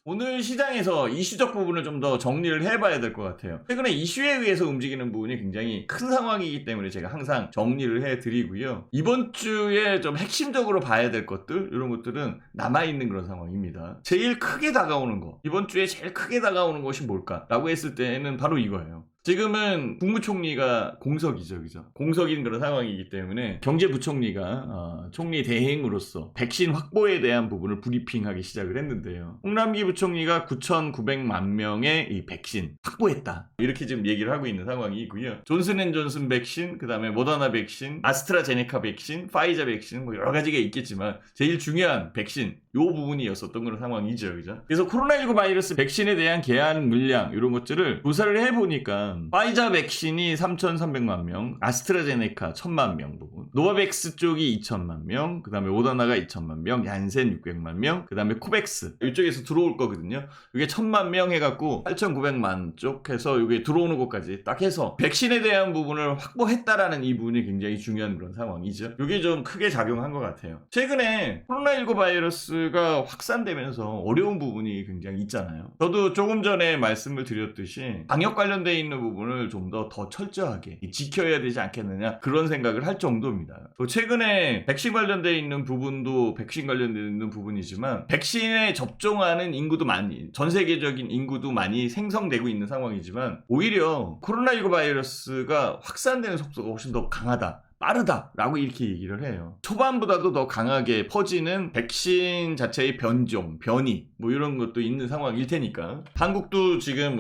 오늘 시장에서 이슈적 부분을 좀 더 정리를 해봐야 될 것 같아요. 최근에 이슈에 의해서 움직이는 부분이 굉장히 큰 상황이기 때문에 제가 항상 정리를 해드리고요. 이번 주에 좀 핵심적으로 봐야 될 것들, 이런 것들은 남아있는 그런 상황입니다. 제일 크게 다가오는 거, 이번 주에 제일 크게 다가오는 것이 뭘까라고 했을 때는 바로 이거예요. 지금은 국무총리가 공석이죠, 그죠? 공석인 그런 상황이기 때문에 경제부총리가 총리 대행으로서 백신 확보에 대한 부분을 브리핑하기 시작을 했는데요. 홍남기 부총리가 9,900만 명의 이 백신 확보했다, 이렇게 지금 얘기를 하고 있는 상황이고요. 존슨앤존슨 백신, 그 다음에 모더나 백신, 아스트라제네카 백신, 파이자 백신, 뭐 여러 가지가 있겠지만 제일 중요한 백신, 요 부분이었었던 그런 상황이죠, 그죠? 그래서 코로나19 바이러스 백신에 대한 계약 물량, 이런 것들을 조사를 해보니까 파이자 백신이 3,300만 명, 아스트라제네카 1,000만 명 부분, 노바백스 쪽이 2,000만 명, 그 다음에 모더나가 2,000만 명, 얀센 600만 명, 그 다음에 코백스 이쪽에서 들어올 거거든요. 이게 1,000만 명 해갖고 8,900만 쪽 해서 이게 들어오는 것까지 딱 해서 백신에 대한 부분을 확보했다라는 이 부분이 굉장히 중요한 그런 상황이죠. 이게 좀 크게 작용한 것 같아요. 최근에 코로나19 바이러스가 확산되면서 어려운 부분이 굉장히 있잖아요. 저도 조금 전에 말씀을 드렸듯이 방역 관련돼 있는 부분을 좀 더 철저하게 지켜야 되지 않겠느냐, 그런 생각을 할 정도입니다. 또 최근에 백신 관련돼 있는 부분도 백신 관련돼 있는 부분이지만 백신에 접종하는 인구도 많이, 전 세계적인 인구도 많이 생성되고 있는 상황이지만 오히려 코로나19 바이러스가 확산되는 속도가 훨씬 더 강하다, 빠르다라고 이렇게 얘기를 해요. 초반보다도 더 강하게 퍼지는 백신 자체의 변종, 변이, 뭐 이런 것도 있는 상황일 테니까. 한국도 지금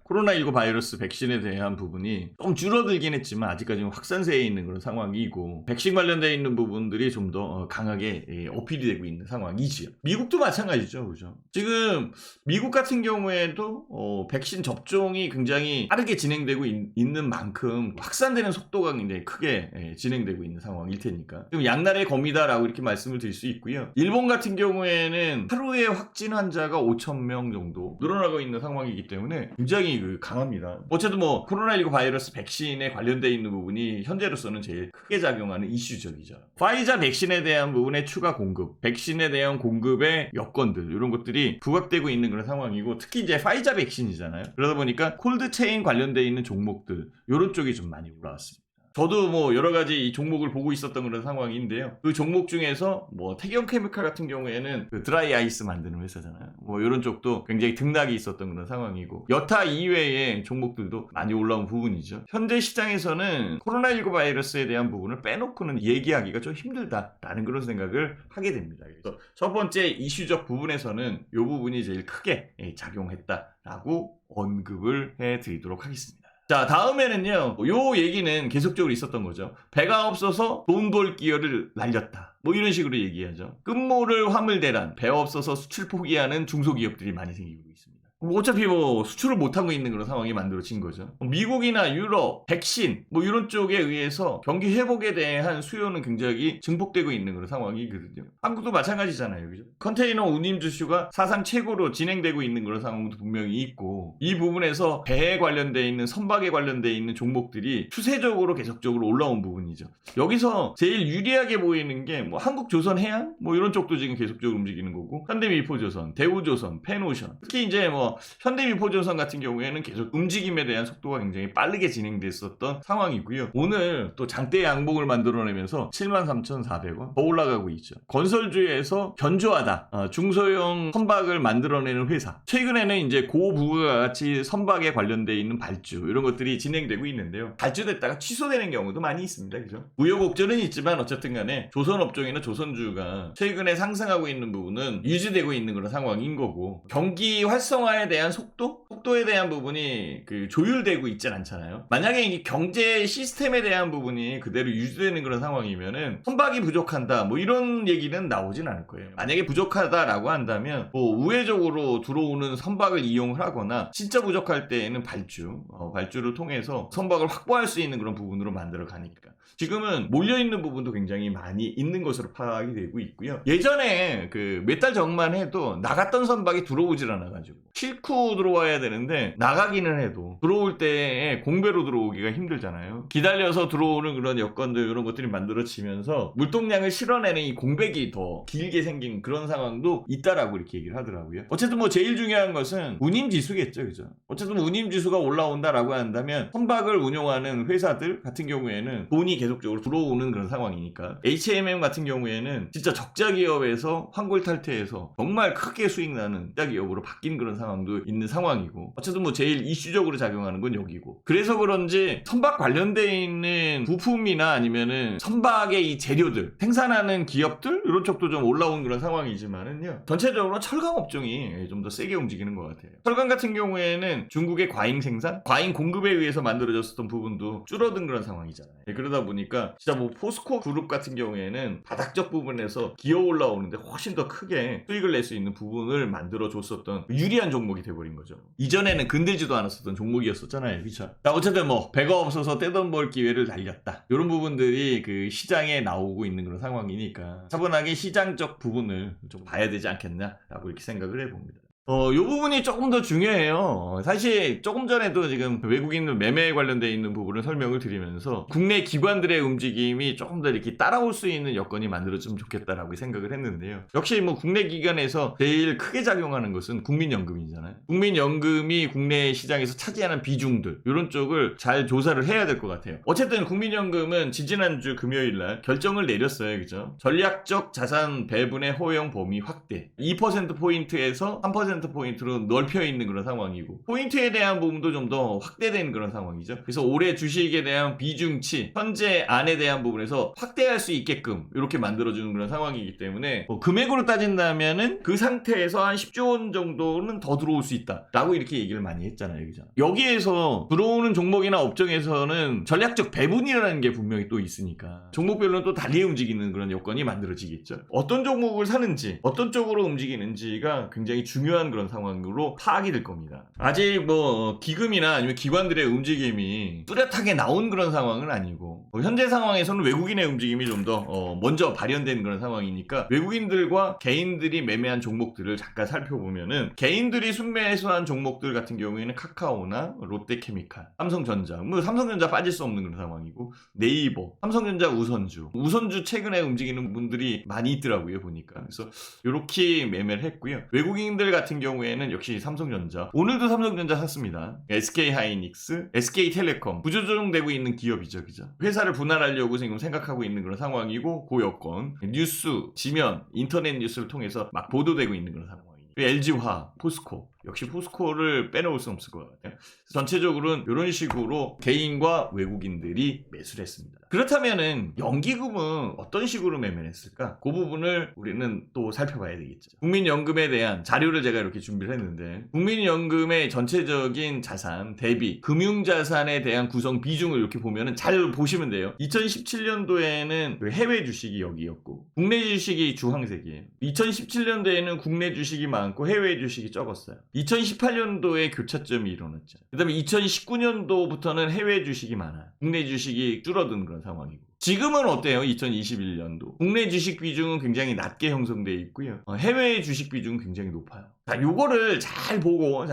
코로나19 바이러스 백신에 대한 부분이 좀 줄어들긴 했지만 아직까지는 확산세에 있는 그런 상황이고, 백신 관련되어 있는 부분들이 좀 더 강하게 어필이 되고 있는 상황이지요. 미국도 마찬가지죠, 그죠? 지금 미국 같은 경우에도 백신 접종이 굉장히 빠르게 진행되고 있는 만큼 확산되는 속도가 굉장히 크게 진행되고 있는 상황일 테니까 지금 양날의 검이다라고 이렇게 말씀을 드릴 수 있고요. 일본 같은 경우에는 하루에 확진 환자가 5,000명 정도 늘어나고 있는 상황이기 때문에 굉장히 강합니다. 어쨌든 뭐 코로나19 바이러스 백신에 관련되어 있는 부분이 현재로서는 제일 크게 작용하는 이슈적이죠. 파이자 백신에 대한 부분의 추가 공급, 백신에 대한 공급의 여건들, 이런 것들이 부각되고 있는 그런 상황이고, 특히 이제 파이자 백신이잖아요. 그러다 보니까 콜드체인 관련되어 있는 종목들, 이런 쪽이 좀 많이 올라왔습니다. 저도 뭐 여러 가지 이 종목을 보고 있었던 그런 상황인데요. 그 종목 중에서 뭐 태경케미칼 같은 경우에는 그 드라이 아이스 만드는 회사잖아요. 뭐 이런 쪽도 굉장히 등락이 있었던 그런 상황이고, 여타 이외의 종목들도 많이 올라온 부분이죠. 현재 시장에서는 코로나19 바이러스에 대한 부분을 빼놓고는 얘기하기가 좀 힘들다라는 그런 생각을 하게 됩니다. 그래서 첫 번째 이슈적 부분에서는 이 부분이 제일 크게 작용했다라고 언급을 해드리도록 하겠습니다. 자, 다음에는요, 요 얘기는 계속적으로 있었던 거죠. 배가 없어서 돈 벌 기회를 날렸다, 뭐 이런 식으로 얘기하죠. 끝모를 화물대란, 배 없어서 수출 포기하는 중소기업들이 많이 생기고 있습니다. 어차피 뭐 수출을 못하고 있는 그런 상황이 만들어진 거죠. 미국이나 유럽, 백신 뭐 이런 쪽에 의해서 경기 회복에 대한 수요는 굉장히 증폭되고 있는 그런 상황이거든요. 한국도 마찬가지잖아요, 그죠? 컨테이너 운임 주슈가 사상 최고로 진행되고 있는 그런 상황도 분명히 있고, 이 부분에서 배에 관련돼 있는, 선박에 관련돼 있는 종목들이 추세적으로 계속적으로 올라온 부분이죠. 여기서 제일 유리하게 보이는 게 뭐 한국조선해양 뭐 이런 쪽도 지금 계속적으로 움직이는 거고, 현대미포조선, 대우조선, 펜오션, 특히 이제 뭐 현대미포조선 같은 경우에는 계속 움직임에 대한 속도가 굉장히 빠르게 진행됐었던 상황이고요. 오늘 또 장대 양봉을 만들어내면서 73,400원 더 올라가고 있죠. 건설주에서 견조하다, 중소형 선박을 만들어내는 회사, 최근에는 이제 고부가가치 선박에 관련돼 있는 발주, 이런 것들이 진행되고 있는데요. 발주됐다가 취소되는 경우도 많이 있습니다, 그죠? 우여곡절은 있지만 어쨌든 간에 조선업종이나 조선주가 최근에 상승하고 있는 부분은 유지되고 있는 그런 상황인 거고, 경기 활성화에 대한 속도에 대한 부분이 조율되고 있진 않잖아요. 만약에 이 경제 시스템에 대한 부분이 그대로 유지되는 그런 상황이면은 선박이 부족한다, 뭐 이런 얘기는 나오진 않을 거예요. 만약에 부족하다라고 한다면 뭐 우회적으로 들어오는 선박을 이용을 하거나, 진짜 부족할 때에는 발주를 통해서 선박을 확보할 수 있는 그런 부분으로 만들어 가니까 지금은 몰려있는 부분도 굉장히 많이 있는 것으로 파악이 되고 있고요. 예전에 몇 달 전만 해도 나갔던 선박이 들어오질 않아가지고 싣고 들어와야 되는데 나가기는 해도 들어올 때에 공배로 들어오기가 힘들잖아요. 기다려서 들어오는 그런 여건들 이런 것들이 만들어지면서 물동량을 실어내는 이 공백이 더 길게 생긴 그런 상황도 있다라고 이렇게 얘기를 하더라고요. 어쨌든 뭐 제일 중요한 것은 운임지수겠죠, 그죠? 어쨌든 운임지수가 올라온다라고 한다면 선박을 운용하는 회사들 같은 경우에는 돈이 계속적으로 들어오는 그런 상황이니까 HMM 같은 경우에는 진짜 적자 기업에서 환골 탈퇴해서 정말 크게 수익 나는 적자 기업으로 바뀐 그런 상황도 있는 상황이고 어쨌든 뭐 제일 이슈적으로 작용하는 건 여기고 그래서 그런지 선박 관련돼 있는 부품이나 아니면은 선박의 이 재료들 생산하는 기업들 이런 쪽도 좀 올라온 그런 상황이지만은요 전체적으로 철강 업종이 좀 더 세게 움직이는 것 같아요. 철강 같은 경우에는 중국의 과잉 생산, 과잉 공급에 의해서 만들어졌었던 부분도 줄어든 그런 상황이잖아요. 그러다 보니까 진짜 뭐 포스코 그룹 같은 경우에는 바닥적 부분에서 기어 올라오는데 훨씬 더 크게 수익을 낼 수 있는 부분을 만들어 줬었던 유리한 종목이 돼버린 거죠. 이전에는 건들지도 않았었던 종목이었었잖아요. 그쵸? 자, 어쨌든 뭐 배가 없어서 떼돈 벌 기회를 날렸다. 이런 부분들이 그 시장에 나오고 있는 그런 상황이니까 차분하게 시장적 부분을 좀 봐야 되지 않겠나라고 이렇게 생각을 해봅니다. 이 부분이 조금 더 중요해요. 사실 조금 전에도 지금 외국인 매매에 관련되어 있는 부분을 설명을 드리면서 국내 기관들의 움직임이 조금 더 이렇게 따라올 수 있는 여건이 만들어지면 좋겠다라고 생각을 했는데요. 역시 뭐 국내 기관에서 제일 크게 작용하는 것은 국민연금이잖아요. 국민연금이 국내 시장에서 차지하는 비중들 이런 쪽을 잘 조사를 해야 될 것 같아요. 어쨌든 국민연금은 지지난주 금요일날 결정을 내렸어요. 그죠? 전략적 자산 배분의 허용 범위 확대 2%포인트에서 3%포인트로 넓혀 있는 그런 상황이고 포인트에 대한 부분도 좀 더 확대된 그런 상황이죠. 그래서 올해 주식에 대한 비중치 현재 안에 대한 부분에서 확대할 수 있게끔 이렇게 만들어주는 그런 상황이기 때문에 금액으로 따진다면은 그 상태에서 한 10조 원 정도는 더 들어올 수 있다 라고 이렇게 얘기를 많이 했잖아요. 그죠? 여기에서 들어오는 종목이나 업종에서는 전략적 배분이라는 게 분명히 또 있으니까 종목별로는 또 달리 움직이는 그런 여건이 만들어지겠죠. 어떤 종목을 사는지 어떤 쪽으로 움직이는지가 굉장히 중요한 그런 상황으로 파악이 될 겁니다. 아직 뭐 기금이나 아니면 기관들의 움직임이 뚜렷하게 나온 그런 상황은 아니고 현재 상황에서는 외국인의 움직임이 좀 더 먼저 발현된 그런 상황이니까 외국인들과 개인들이 매매한 종목들을 잠깐 살펴보면은 개인들이 순매수한 종목들 같은 경우에는 카카오나 롯데케미칼, 삼성전자 뭐 삼성전자 빠질 수 없는 그런 상황이고 네이버, 삼성전자 우선주 최근에 움직이는 분들이 많이 있더라고요 보니까. 그래서 이렇게 매매를 했고요. 외국인들 같은 경우에는 역시 삼성전자 오늘도 삼성전자 샀습니다. SK하이닉스, SK텔레콤 구조조정되고 있는 기업이죠. 그죠? 회사를 분할하려고 지금 생각하고 있는 그런 상황이고 그 여건 뉴스, 지면, 인터넷 뉴스를 통해서 막 보도되고 있는 그런 상황이에요. LG화학, 포스코 역시 포스코를 빼놓을 수 없을 것 같아요. 전체적으로는 이런 식으로 개인과 외국인들이 매수를 했습니다. 그렇다면은 연기금은 어떤 식으로 매매를 했을까? 그 부분을 우리는 또 살펴봐야 되겠죠. 국민연금에 대한 자료를 제가 이렇게 준비를 했는데 국민연금의 전체적인 자산 대비 금융자산에 대한 구성 비중을 이렇게 보면은 잘 보시면 돼요. 2017년도에는 해외 주식이 여기였고 국내 주식이 주황색이에요. 2017년도에는 국내 주식이 많고 해외 주식이 적었어요. 2018년도에 교차점이 일어났죠. 그 다음에 2019년도부터는 해외 주식이 많아요. 국내 주식이 줄어든 그런 상황이고 지금은 어때요? 2021년도 국내 주식 비중은 굉장히 낮게 형성되어 있고요. 해외 주식 비중은 굉장히 높아요. 자, 요거를 잘 보고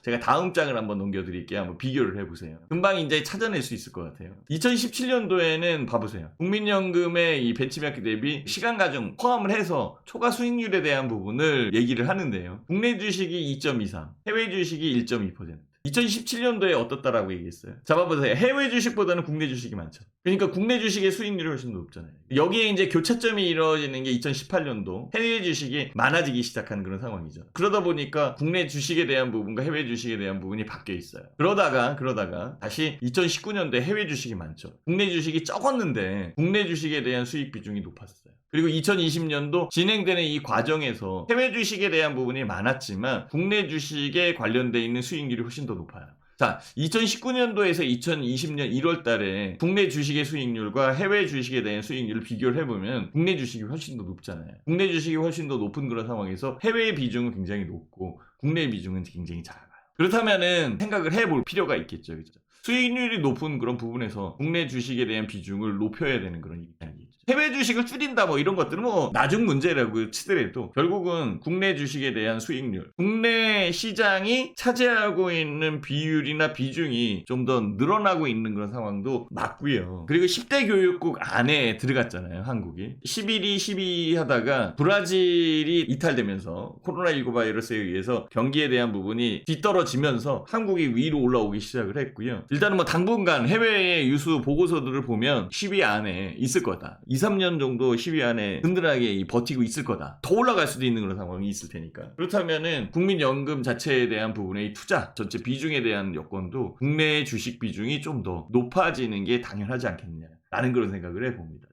제가 다음 장을 한번 넘겨드릴게요. 한번 비교를 해보세요. 금방 이제 찾아낼 수 있을 것 같아요. 2017년도에는 봐보세요. 국민연금의 이 벤치마크 대비 시간 가중 포함을 해서 초과 수익률에 대한 부분을 얘기를 하는데요. 국내 주식이 2.23, 해외 주식이 1.2%. 2017년도에 어떻다라고 얘기했어요. 잡아보세요. 해외 주식보다는 국내 주식이 많죠. 그러니까 국내 주식의 수익률이 훨씬 더 높잖아요. 여기에 이제 교차점이 이루어지는 게 2018년도 해외 주식이 많아지기 시작한 그런 상황이죠. 그러다 보니까 국내 주식에 대한 부분과 해외 주식에 대한 부분이 바뀌어 있어요. 그러다가 다시 2019년도에 해외 주식이 많죠. 국내 주식이 적었는데 국내 주식에 대한 수익 비중이 높았어요. 그리고 2020년도 진행되는 이 과정에서 해외 주식에 대한 부분이 많았지만 국내 주식에 관련되어 있는 수익률이 훨씬 더 높아요. 자, 2019년도에서 2020년 1월 달에 국내 주식의 수익률과 해외 주식에 대한 수익률을 비교를 해보면 국내 주식이 훨씬 더 높잖아요. 국내 주식이 훨씬 더 높은 그런 상황에서 해외의 비중은 굉장히 높고 국내 비중은 굉장히 작아요. 그렇다면은 생각을 해볼 필요가 있겠죠. 그죠? 수익률이 높은 그런 부분에서 국내 주식에 대한 비중을 높여야 되는 그런 입장이죠. 해외 주식을 줄인다 뭐 이런 것들은 뭐 나중 문제라고 치더라도 결국은 국내 주식에 대한 수익률, 국내 시장이 차지하고 있는 비율이나 비중이 좀 더 늘어나고 있는 그런 상황도 맞고요. 그리고 10대 교육국 안에 들어갔잖아요, 한국이. 11위, 12위 하다가 브라질이 이탈되면서 코로나19 바이러스에 의해서 경기에 대한 부분이 뒤떨어지면서 한국이 위로 올라오기 시작을 했고요. 일단은 뭐 당분간 해외의 유수 보고서들을 보면 10위 안에 있을 거다. 2, 3년 정도 10위 안에 든든하게 버티고 있을 거다. 더 올라갈 수도 있는 그런 상황이 있을 테니까. 그렇다면은 국민연금 자체에 대한 부분의 투자, 전체 비중에 대한 여건도 국내의 주식 비중이 좀 더 높아지는 게 당연하지 않겠느냐라는 그런 생각을 해봅니다.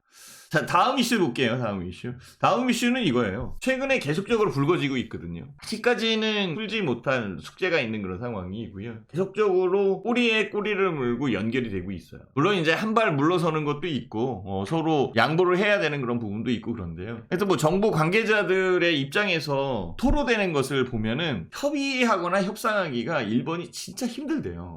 자, 다음 이슈 볼게요. 다음 이슈. 다음 이슈는 이거예요. 최근에 계속적으로 불거지고 있거든요. 아직까지는 풀지 못한 숙제가 있는 그런 상황이고요. 계속적으로 꼬리에 꼬리를 물고 연결이 되고 있어요. 물론 이제 한 발 물러서는 것도 있고 서로 양보를 해야 되는 그런 부분도 있고 그런데요. 그래서 뭐 정부 관계자들의 입장에서 토로되는 것을 보면은 협의하거나 협상하기가 일본이 진짜 힘들대요.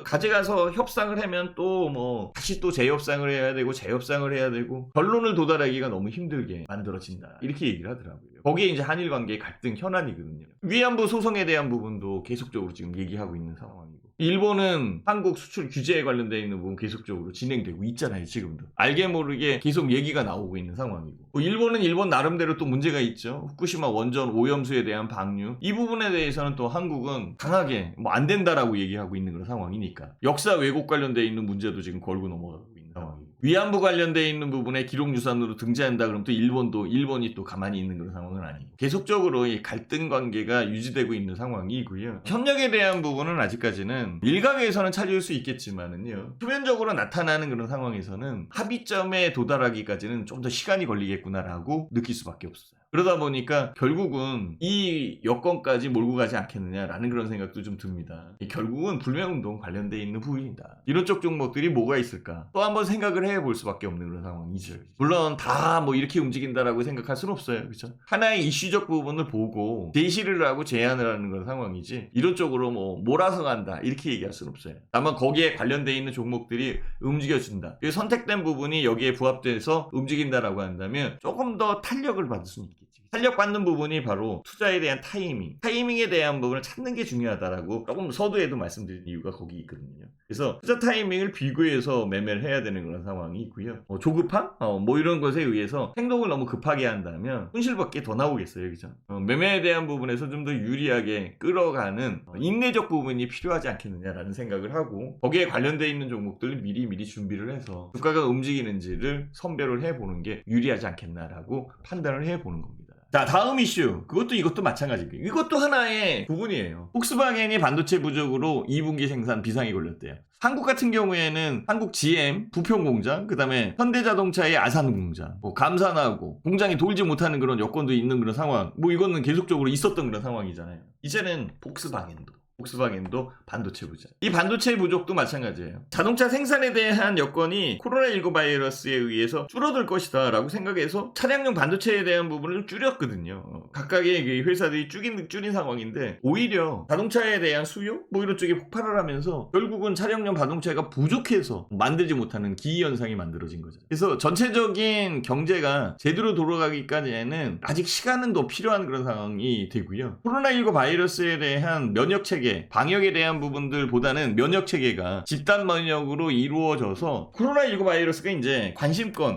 가져가서 협상을 하면 또 뭐 다시 또 재협상을 해야 되고 재협상을 해야 되고 결론을 도달하기가 너무 힘들게 만들어진다. 이렇게 얘기를 하더라고요. 거기에 이제 한일 관계의 갈등 현안이거든요. 위안부 소송에 대한 부분도 계속적으로 지금 얘기하고 있는 상황이고. 일본은 한국 수출 규제에 관련되어 있는 부분 계속적으로 진행되고 있잖아요, 지금도. 알게 모르게 계속 얘기가 나오고 있는 상황이고. 일본은 일본 나름대로 또 문제가 있죠. 후쿠시마 원전 오염수에 대한 방류. 이 부분에 대해서는 또 한국은 강하게 뭐 안 된다라고 얘기하고 있는 그런 상황이니까. 역사 왜곡 관련되어 있는 문제도 지금 걸고 넘어가고 있는 상황이고. 위안부 관련되어 있는 부분에 기록유산으로 등재한다 그러면 또 일본이 또 가만히 있는 그런 상황은 아니고 계속적으로 이 갈등 관계가 유지되고 있는 상황이고요. 협력에 대한 부분은 아직까지는 일각에서는 찾을 수 있겠지만은요. 표면적으로 나타나는 그런 상황에서는 합의점에 도달하기까지는 좀 더 시간이 걸리겠구나라고 느낄 수밖에 없어요. 그러다 보니까 결국은 이 여건까지 몰고 가지 않겠느냐라는 그런 생각도 좀 듭니다. 결국은 불매운동 관련돼 있는 부분이다. 이런 쪽 종목들이 뭐가 있을까? 또 한번 생각을 해볼 수밖에 없는 그런 상황이죠. 물론 다 뭐 이렇게 움직인다라고 생각할 수는 없어요. 그렇죠? 하나의 이슈적 부분을 보고 제시를 하고 제안을 하는 그런 상황이지 이런 쪽으로 뭐 몰아서 간다 이렇게 얘기할 수는 없어요. 다만 거기에 관련돼 있는 종목들이 움직여준다. 선택된 부분이 여기에 부합돼서 움직인다라고 한다면 조금 더 탄력을 받을 수는 있겠죠. 탄력받는 부분이 바로 투자에 대한 타이밍에 대한 부분을 찾는 게 중요하다라고 조금 서두에도 말씀드린 이유가 거기 있거든요. 그래서 투자 타이밍을 비교해서 매매를 해야 되는 그런 상황이 있고요. 조급함? 뭐 이런 것에 의해서 행동을 너무 급하게 한다면 손실밖에 더 나오겠어요. 그죠? 매매에 대한 부분에서 좀 더 유리하게 끌어가는 인내적 부분이 필요하지 않겠느냐라는 생각을 하고 거기에 관련되어 있는 종목들을 미리 준비를 해서 주가가 움직이는지를 선별을 해보는 게 유리하지 않겠나라고 판단을 해보는 겁니다. 자, 다음 이슈. 이것도 마찬가지고요. 이것도 하나의 부분이에요. 폭스바겐이 반도체 부족으로 2분기 생산 비상이 걸렸대요. 한국 같은 경우에는 한국 GM 부평 공장, 그 다음에 현대자동차의 아산 공장, 감산하고 공장이 돌지 못하는 그런 여건도 있는 그런 상황. 이거는 계속적으로 있었던 그런 상황이잖아요. 이제는 폭스바겐도 반도체 부족. 이 반도체 부족도 마찬가지예요. 자동차 생산에 대한 여건이 코로나19 바이러스에 의해서 줄어들 것이다 라고 생각해서 차량용 반도체에 대한 부분을 좀 줄였거든요. 각각의 회사들이 줄인 상황인데 오히려 자동차에 대한 수요? 이런 쪽이 폭발을 하면서 결국은 차량용 반도체가 부족해서 만들지 못하는 기이현상이 만들어진 거죠. 그래서 전체적인 경제가 제대로 돌아가기까지는 아직 시간은 더 필요한 그런 상황이 되고요. 코로나19 바이러스에 대한 면역체계 방역에 대한 부분들보다는 면역체계가 집단 면역으로 이루어져서 코로나19 바이러스가 이제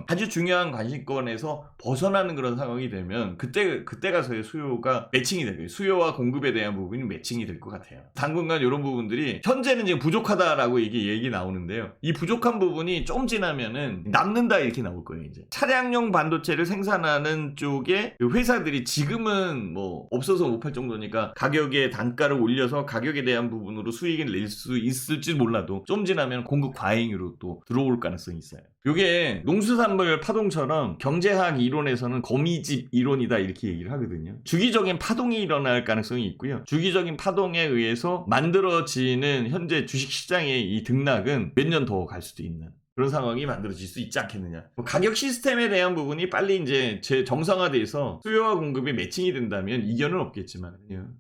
아주 중요한 관심권에서 벗어나는 그런 상황이 되면 그때 가서의 수요가 매칭이 되고요. 수요와 공급에 대한 부분이 매칭이 될 것 같아요. 당분간 이런 부분들이 현재는 지금 부족하다라고 얘기 나오는데요. 이 부족한 부분이 좀 지나면은 남는다 이렇게 나올 거예요. 이제 차량용 반도체를 생산하는 쪽에 회사들이 지금은 없어서 못 팔 정도니까 가격의 단가를 올려서 가격에 대한 부분으로 수익을 낼 수 있을지 몰라도 좀 지나면 공급 과잉으로 또 들어올 가능성이 있어요. 이게 농수산물 파동처럼 경제학 이론에서는 거미집 이론이다 이렇게 얘기를 하거든요. 주기적인 파동이 일어날 가능성이 있고요. 주기적인 파동에 의해서 만들어지는 현재 주식시장의 이 등락은 몇 년 더 갈 수도 있는 그런 상황이 만들어질 수 있지 않겠느냐. 가격 시스템에 대한 부분이 빨리 이제 정상화돼서 수요와 공급이 매칭이 된다면 이견은 없겠지만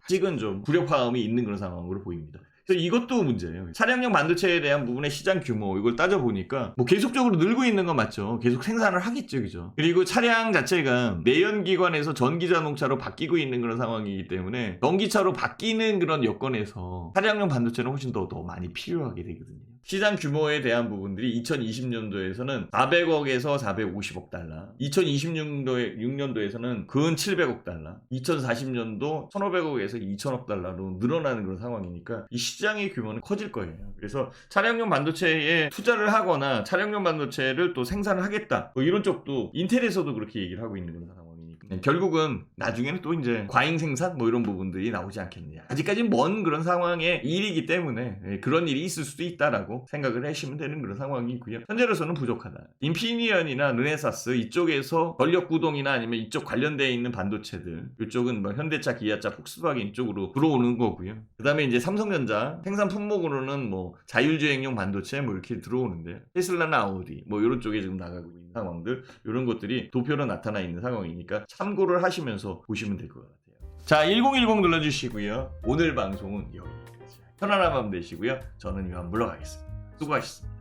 아직은 좀 불협화음이 있는 그런 상황으로 보입니다. 그래서 이것도 문제예요. 차량용 반도체에 대한 부분의 시장 규모 이걸 따져보니까 뭐 계속적으로 늘고 있는 건 맞죠. 계속 생산을 하겠죠. 그죠? 그리고 차량 자체가 내연기관에서 전기자동차로 바뀌고 있는 그런 상황이기 때문에 전기차로 바뀌는 그런 여건에서 차량용 반도체는 훨씬 더 많이 필요하게 되거든요. 시장 규모에 대한 부분들이 2020년도에서는 400억에서 450억 달러, 2026년도에서는 근 700억 달러, 2040년도 1,500억에서 2,000억 달러로 늘어나는 그런 상황이니까 이 시장의 규모는 커질 거예요. 그래서 차량용 반도체에 투자를 하거나 차량용 반도체를 또 생산을 하겠다, 뭐 이런 쪽도 인텔에서도 그렇게 얘기를 하고 있는 그런 상황이니까 결국은 나중에는 또 이제 과잉 생산 뭐 이런 부분들이 나오지 않겠느냐. 아직까지는 먼 그런 상황의 일이기 때문에 그런 일이 있을 수도 있다라고 생각을 하시면 되는 그런 상황이고요. 현재로서는 부족하다. 인피니언이나 르네사스 이쪽에서 전력 구동이나 아니면 이쪽 관련되어 있는 반도체들, 이쪽은 뭐 현대차, 기아차, 폭스바겐 쪽으로 들어오는 거고요. 그 다음에 이제 삼성전자 생산 품목으로는 뭐 자율주행용 반도체 뭐 이렇게 들어오는데 테슬라나 아우디 뭐 이런 쪽에 지금 나가고 있는 상황들, 이런 것들이 도표로 나타나 있는 상황이니까 참고를 하시면서 보시면 될 것 같아요. 자, 1010 눌러주시고요. 오늘 방송은 여기까지. 편안한 밤 되시고요. 저는 이만 물러가겠습니다. 수고하셨습니다.